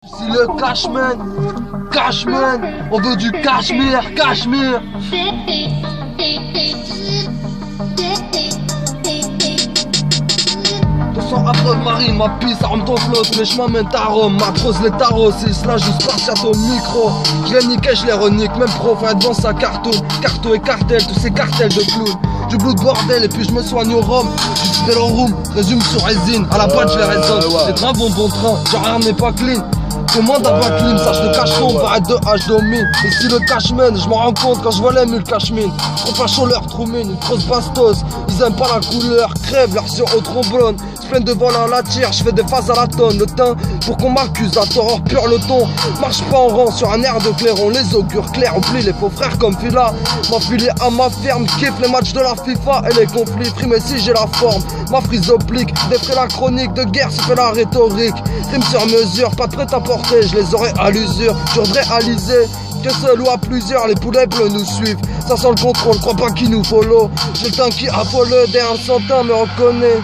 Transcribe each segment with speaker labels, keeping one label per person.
Speaker 1: C'est le Cashman, Cashman, on veut du Cachemire, Cachemire. 200 après marine, ma pisse, ça rame ton flotte, mais je m'amène ta Rome, ma creuse les tarots, c'est là juste partir au micro. Je les niquais, je les renique, même pro, faut être devant sa carton, carton et cartel, tous ces cartels de clowns. Du blue de bordel et puis je me soigne au rhum. Du vélo room, résume sur résine, à la boîte je les raisonne. Les trains vont bon train, genre rien n'est pas clean. Commande à clean, sache le cache-ton, paraître de H domine. Et si le Cashman, je m'en rends compte quand je vois les mules Cashman. Trop facho leur troumine, une grosse bastos. Ils aiment pas la couleur, crève leur sur au trombone. Se plaignent de vol à la tire, je fais des phases à la tonne. Le teint pour qu'on m'accuse, à tort pur le ton. Marche pas en rang sur un air de clairon. Les augures clairs, on plie les faux frères comme Fila. M'enfiler à ma ferme, kiffe les matchs de la FIFA et les conflits. Frime si j'ai la forme, ma frise oblique. Défrait la chronique de guerre, se fait la rhétorique. Rime sur mesure, pas de prêt à porter, je les aurais à l'usure. Je voudrais réaliser que seul ou à plusieurs, les poulets bleus nous suivent. Ça sent le contrôle, crois pas qu'ils nous follow. J'ai le temps qui affole, derrière un sentin me reconnaît.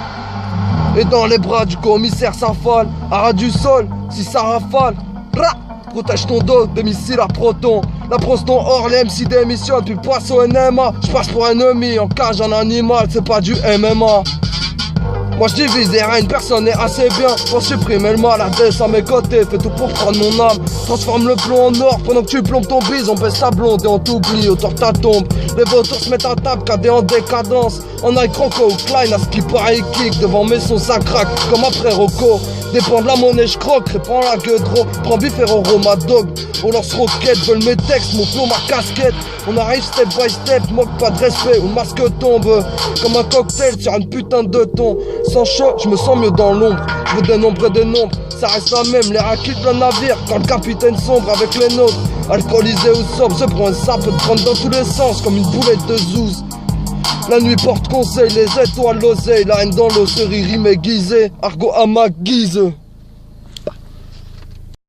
Speaker 1: Et dans les bras du commissaire s'affale. À ras du sol, si ça rafale. Protège ton dos de missiles à proton. La proston hors, les MC démissionnent. Puis poisson NMA, je passe pour un ennemi. En cage un animal, c'est pas du MMA. Moi je divise et règne, personne n'est assez bien pour supprimer le mal, la baisse à mes côtés, fais tout pour prendre mon âme. Transforme le plomb en or, pendant que tu plombes ton bise, on baisse ta blonde et on t'oublie, autour ta tombe. Les vautours se mettent à table, cadets en décadence. En aille croco ou Klein, à ce qui paraît kick, devant mes sons ça craque, comme après Rocco. Dépend de la monnaie, je croque, répands la gueule trop. Prends Ferrero, ma dog. On lance roquette, veulent mes textes, mon flow, ma casquette. On arrive step by step, moque pas de respect, où le masque tombe comme un cocktail sur une putain de ton. Sans chaud, je me sens mieux dans l'ombre. Je veux dénombrer des nombres, ça reste la même. Les rats quittent le navire quand le capitaine sombre avec les nôtres. Alcoolisé ou sobre, se prend un sap, peut te prendre dans tous les sens comme une boulette de zouze. La nuit porte conseil, les étoiles, l'oseille, la haine dans l'eau, se rime aiguisée, argot à ma guise.